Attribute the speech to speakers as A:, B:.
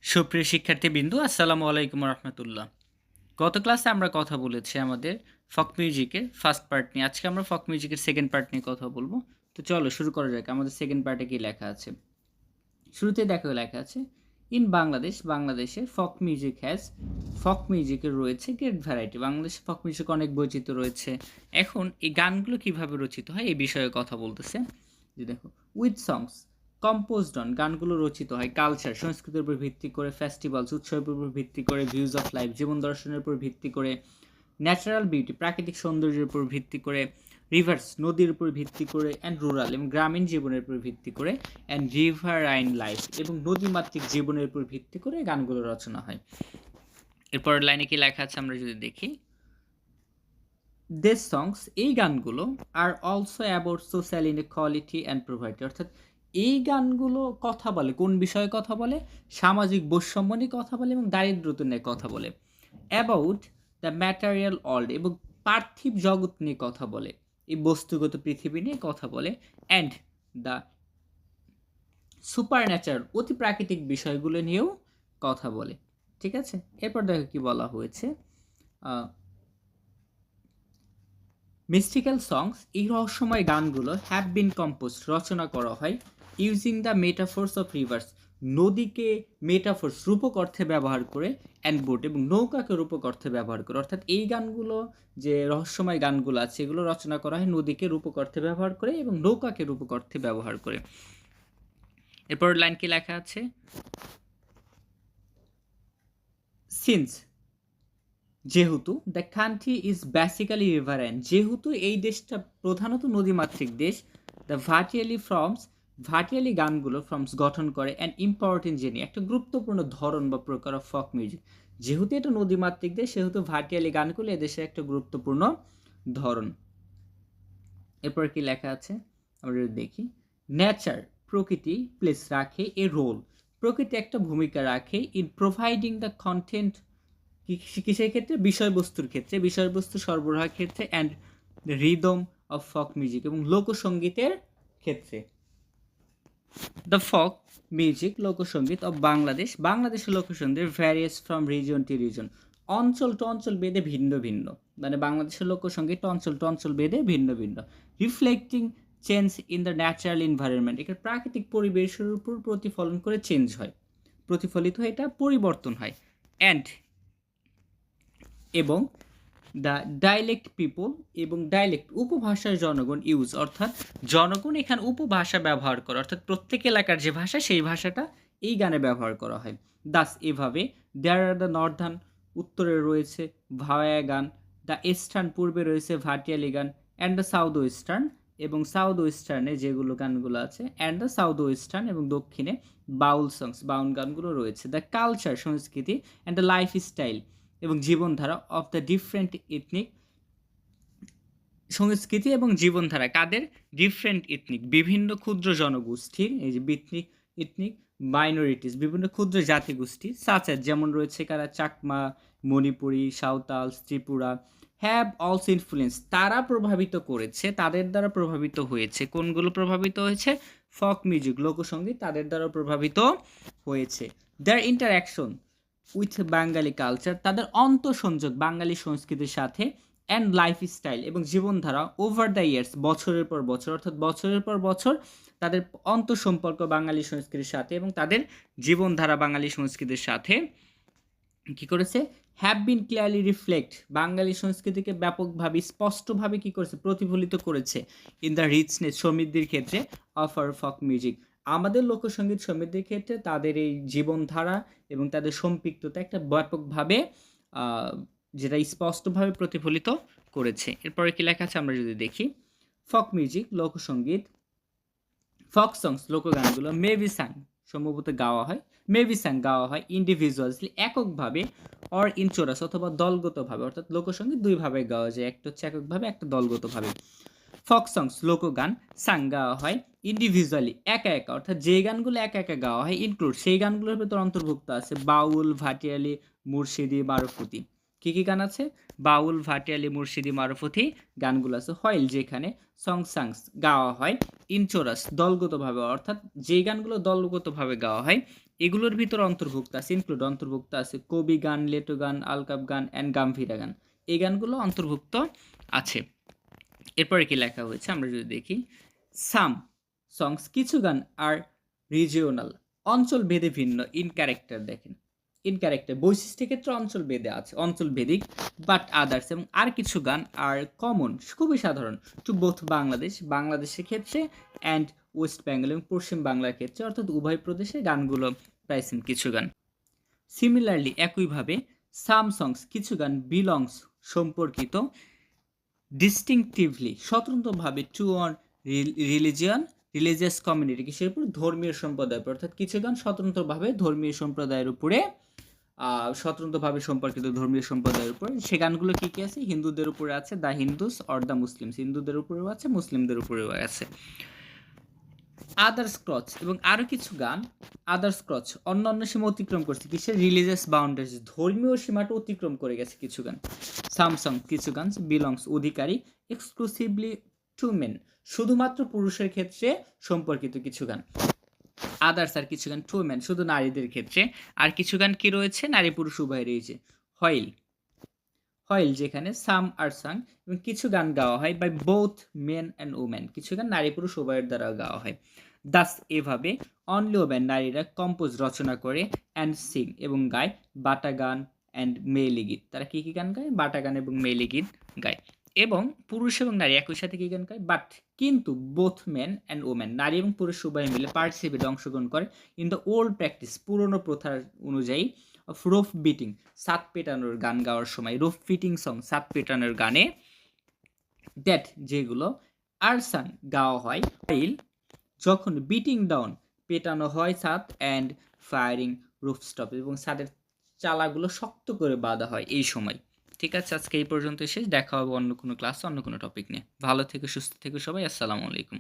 A: সুপ্রিয় শিক্ষার্থীবৃন্দ, আসসালামু আলাইকুম রহমতুল্লাহ। গত ক্লাসে আমরা কথা বলেছি আমাদের ফক মিউজিকের ফার্স্ট পার্ট নিয়ে। আজকে আমরা ফক মিউজিকের সেকেন্ড পার্ট নিয়ে কথা বলবো। তো চলো শুরু করা যাক। আমাদের সেকেন্ড পার্টে কি লেখা আছে? শুরুতে দেখো লেখা আছে, ইন বাংলাদেশ, বাংলাদেশে ফক মিউজিক হ্যাজ, ফক মিউজিকের রয়েছে গ্রেট ভ্যারাইটি। বাংলাদেশে ফক মিউজিক অনেক বৈচিত্র্য রয়েছে। এখন এই গানগুলো কিভাবে রচিত হয় এই বিষয়ে কথা বলতেছে। যে দেখো, উইথ সংস কম্পোজড অন, গানগুলো রচিত হয় কালচার, সংস্কৃতির উপর ভিত্তি করে, ফেস্টিভ্যালস, উৎসবের উপর ভিত্তি করে, ভিউজ অফ লাইফ, জীবন দর্শনের উপর ভিত্তি করে, ন্যাচারাল বিউটি, প্রাকৃতিক সৌন্দর্যের উপর ভিত্তি করে, রিভার্স, নদীর উপর ভিত্তি করে, অ্যান্ড রুরাল, এবং গ্রামীণ জীবনের উপর ভিত্তি করে, অ্যান্ড রিভারাইন লাইফ, এবং নদীমাতৃক জীবনের উপর ভিত্তি করে গানগুলো রচনা হয়। এরপরের লাইনে কি লেখা আছে আমরা যদি দেখি, দিস সংস, এই গানগুলো, are also about social inequality and poverty, অর্থাৎ এই গানগুলো কথা বলে কোন বিষয়ে কথা বলে? সামাজিক বৈষম্য নিয়ে কথা বলে এবং দারিদ্রতা নিয়ে কথা বলে। অ্যাবাউট দ্য ম্যাটেরিয়াল ওয়ার্ল্ড, এবং পার্থিব জগৎ নিয়ে কথা বলে, এই বস্তুগত পৃথিবী নিয়ে কথা বলে। অ্যান্ড দ্য সুপার ন্যাচারাল, অতি প্রাকৃতিক বিষয়গুলো নিয়েও কথা বলে। ঠিক আছে, এরপর দেখো কি বলা হয়েছে, মিস্টিক্যাল সংস, এই রহস্যময় গানগুলো হ্যাভ বিন কম্পোজ, রচনা করা হয়, using the metaphors of rivers, নদীকে মেটাফোর্স, রূপক অর্থে ব্যবহার করে, অ্যান্ড বোট, এবং নৌকাকে রূপক অর্থে ব্যবহার করে। অর্থাৎ এই গানগুলো, যে রহস্যময় গানগুলো আছে, এগুলো রচনা করা হয় নদীকে রূপক অর্থে ব্যবহার করে এবং নৌকাকে রূপক অর্থে ব্যবহার করে। এরপর লাইন কি লেখা আছে, সিন্স, যেহেতু, the country is basically riverine, যেহেতু এই দেশটা প্রধানত নদীমাতৃক দেশ, দ্য ভাটিয়ালি গানগুলো ফর্মস গঠন করে অ্যান ইম্পর্টেন্ট জেনি, একটা গুরুত্বপূর্ণ ধরন বা প্রকার অফ ফক মিউজিক। যেহেতু এটা নদীমাতৃক দেশ সেহেতু ভাটিয়ালি গানগুলো এদেশের একটা গুরুত্বপূর্ণ ধরন। এরপর কি লেখা আছে আমরা যদি দেখি, নেচার, প্রকৃতি, প্লেস, রাখে এ রোল, প্রকৃতি একটা ভূমিকা রাখে ইন প্রোভাইডিং দ্য কন্টেন্ট, কিসের ক্ষেত্রে? বিষয়বস্তুর ক্ষেত্রে, বিষয়বস্তু সরবরাহের ক্ষেত্রে, অ্যান্ড রিদম অফ ফক মিউজিক, এবং লোকসঙ্গীতের ক্ষেত্রে। দ্য ফক মিউজিক, লোকসঙ্গীত অফ বাংলাদেশ, বাংলাদেশের লোকসঙ্গীত various from reason to reason, অঞ্চল টু অঞ্চল বেদে ভিন্ন ভিন্ন, মানে বাংলাদেশের লোকসঙ্গীত অঞ্চল টু অঞ্চল বেদে ভিন্ন ভিন্ন। Reflecting change in the natural environment, এটা প্রাকৃতিক পরিবেশের উপর প্রতিফলন করে চেঞ্জ হয়, প্রতিফলিত হয়, এটা পরিবর্তন হয়। অ্যান্ড, এবং দ্য ডাইলেক্ট পিপল, এবং ডাইলেক্ট, উপভাষার জনগণ, ইউজ, অর্থাৎ জনগণ এখানে উপভাষা ব্যবহার করে, অর্থাৎ প্রত্যেক এলাকার যে ভাষা সেই ভাষাটা এই গানে ব্যবহার করা হয়। দাস, এভাবে, দেয়ার আর দ্য নর্দার্ন, উত্তরে রয়েছে ভাওয়া গান, দ্য ইস্টার্ন, পূর্বে রয়েছে ভাটিয়ালি গান, অ্যান্ড দ্য সাউথ ওয়েস্টার্ন, এবং সাউথ ওয়েস্টার্নে যেগুলো গানগুলো আছে, অ্যান্ড দ্য সাউথ ওয়েস্টার্ন, এবং দক্ষিণে বাউল সংস, বাউল গানগুলো রয়েছে। দ্য কালচার, সংস্কৃতি, অ্যান্ড দ্য লাইফ স্টাইল, এবং জীবনধারা অফ দ্য ডিফারেন্ট ইথনিক, সংস্কৃতি এবং জীবনধারা কাদের? ডিফারেন্ট ইথনিক, বিভিন্ন ক্ষুদ্র জনগোষ্ঠীর, এই যে ইথনিক মাইনরিটিস, বিভিন্ন ক্ষুদ্র জাতিগোষ্ঠী, সাচের, যেমন রয়েছে কারা? Chakma, Manipuri, Santhal, Tripura, have also influence, তারা প্রভাবিত করেছে, তাদের দ্বারা প্রভাবিত হয়েছে। কোনগুলো প্রভাবিত হয়েছে? ফক মিউজিক, লোকসঙ্গীত তাদের দ্বারা প্রভাবিত হয়েছে। দেয়ার ইন্টারঅ্যাকশন উইথ বাঙালি কালচার, তাদের অন্তঃসংযোগ বাঙালি সংস্কৃতির সাথে, অ্যান্ড লাইফস্টাইল, এবং জীবনধারা, ওভার দ্য ইয়ার্স, বছরের পর বছর, অর্থাৎ বছরের পর বছর তাদের অন্তঃসম্পর্ক বাঙালি সংস্কৃতির সাথে এবং তাদের জীবনধারা বাঙালি সংস্কৃতির সাথে কি করেছে? হ্যাভ বিন ক্লিয়ারলি রিফ্লেক্ট, বাঙালি সংস্কৃতিকে ব্যাপকভাবে স্পষ্টভাবে কি করেছে? প্রতিফলিত করেছে। ইন দ্য রিচনেস, সমৃদ্ধির ক্ষেত্রে, অফ আর ফক মিউজিক, আমাদের লোকসঙ্গীত সমৃদ্ধির ক্ষেত্রে তাদের এই জীবনধারা এবং তাদের সম্পৃক্ততা একটা ব্যাপকভাবে যেটা স্পষ্টভাবে প্রতিফলিত করেছে। এরপরে কি লেখা আছে আমরা যদি দেখি, ফক মিউজিক, লোকসঙ্গীত, ফক সংস, লোকগানগুলো, মেবি সাং, সম্ভবত গাওয়া হয়, মেবি সাং গাওয়া হয়, ইন্ডিভিজুয়ালসলি, এককভাবে, অর ইন চোরাস, অথবা দলগতভাবে, অর্থাৎ লোকসঙ্গীত দুইভাবে গাওয়া যায়, একটা হচ্ছে এককভাবে, একটা দলগতভাবে। ফক সংস, লোকগান, সাং গাওয়া হয়, ইন্ডিভিজুয়ালি, একা একা, অর্থাৎ যে গানগুলো একা একা গাওয়া হয়, ইনক্লুড, সেই গানগুলোর ভেতর অন্তর্ভুক্ত আছে বাউল, ভাটিয়ালি, মুর্শিদি, বারোফুতি। কি গান আছে? বাউল, ভাটিয়ালি, মুর্শিদি, মারুফতি গানগুলো আছে। হয়েল যেখানে সংসাংস গাওয়া হয় ইনচোরাস দলগতভাবে, অর্থাৎ যে গানগুলো দলগতভাবে গাওয়া হয় এগুলোর ভিতরে অন্তর্ভুক্ত আছে, অন্তর্ভুক্ত আছে কবি গান, লেটো গান, আলকাপ গান অ্যান্ড গাম্ভীরা গান। এই গানগুলো অন্তর্ভুক্ত আছে। এরপরে কি লেখা হয়েছে আমরা যদি দেখি, সাম সংস কিছু গান আর রিজিওনাল অঞ্চল ভেদে ভিন্ন, ইন ক্যারেক্টার দেখেন, ইন ক্যারেক্টার বৈশিষ্ট্যের ক্ষেত্রে অঞ্চল ভেদে আছে, অঞ্চল ভেদিক, বাট আদার্স এবং আর কিছু গান আর কমন খুবই সাধারণ টু বোথ বাংলাদেশের ক্ষেত্রে অ্যান্ড ওয়েস্ট বেঙ্গল এবং পশ্চিম বাংলার ক্ষেত্রে, অর্থাৎ উভয় প্রদেশে গানগুলো প্রায় সেম কিছু গান। সিমিলারলি একইভাবে সাম সংস কিছু গান বিলংস সম্পর্কিত ডিস্টিংটিভলি স্বতন্ত্রভাবে টু অন রিলিজিয়াস কমিউনিটি, কিসের উপর? ধর্মীয় সম্প্রদায়ের উপর, অর্থাৎ কিছু গান স্বতন্ত্রভাবে ধর্মীয় সম্প্রদায়ের উপরে স্বতন্ত্রভাবে সম্পর্কিত ধর্মীয় সম্প্রদায়ের উপর। সে গানগুলো কি কি আছে? হিন্দুদের উপরে আছে, the Hindus or the Muslims, হিন্দুদের উপরেও আছে, মুসলিমদের উপরেও আছে। আদার্স ক্রচ এবং আরও কিছু গান আদার্স ক্রচ অন্যান্য সীমা অতিক্রম করছে, কিসের? রিলিজিয়াস বাউন্ডারিজ ধর্মীয় সীমাটা অতিক্রম করে গেছে কিছু গান। সামসং কিছু গান বিলংস অধিকারী এক্সক্লুসিভলি টু মেন শুধুমাত্র পুরুষের ক্ষেত্রে সম্পর্কিত কিছু গান। আদার্স আর কিছু গান টু মেন শুধু নারীদের ক্ষেত্রে। আর কিছু গান কি রয়েছে? নারী পুরুষ উভয় রয়েছে। হয়েল যেখানে সাম আর সাং এবং কিছু গান গাওয়া হয় by both men and women, কিছু গান নারী পুরুষ উভয়ের দ্বারা গাওয়া হয়। দাস এভাবে অনলি ওমেন নারীরা কম্পোজ রচনা করে অ্যান্ড সিং এবং গায় বাটা গান অ্যান্ড মেয়েলি গীত। তারা কি গান গায়? বাটা গান এবং মেয়েলি গীত গায়। এবং পুরুষ এবং নারী একই সাথে কি গান গায়? বাট কিন্তু বোথ মেন অ্যান্ড ওমেন নারী এবং পুরুষ উভয় মিলে পার্টিসিপেট অংশগ্রহণ করে ইন দ্য ওল্ড প্র্যাকটিস পুরনো প্রথার অনুযায়ী অফ রোফ বিটিং সাত পেটানোর গান গাওয়ার সময়, রোফ ফিটিং সং সাত পেটানোর গানে দ্যাট যেগুলো আর সান গাওয়া হয় যখন বিটিং ডাউন পেটানো হয় ছাদ অ্যান্ড ফায়ারিং রুফ স্টপ এবং ছাদের চালাগুলো শক্ত করে বাঁধা হয় এই সময়। ঠিক আছে, আজকে এই পর্যন্ত শেষ। দেখা হবে অন্য কোনো ক্লাস অন্য কোনো টপিক নিয়ে। ভালো থেকে সুস্থ থেকে সবাই। আসসালামু আলাইকুম।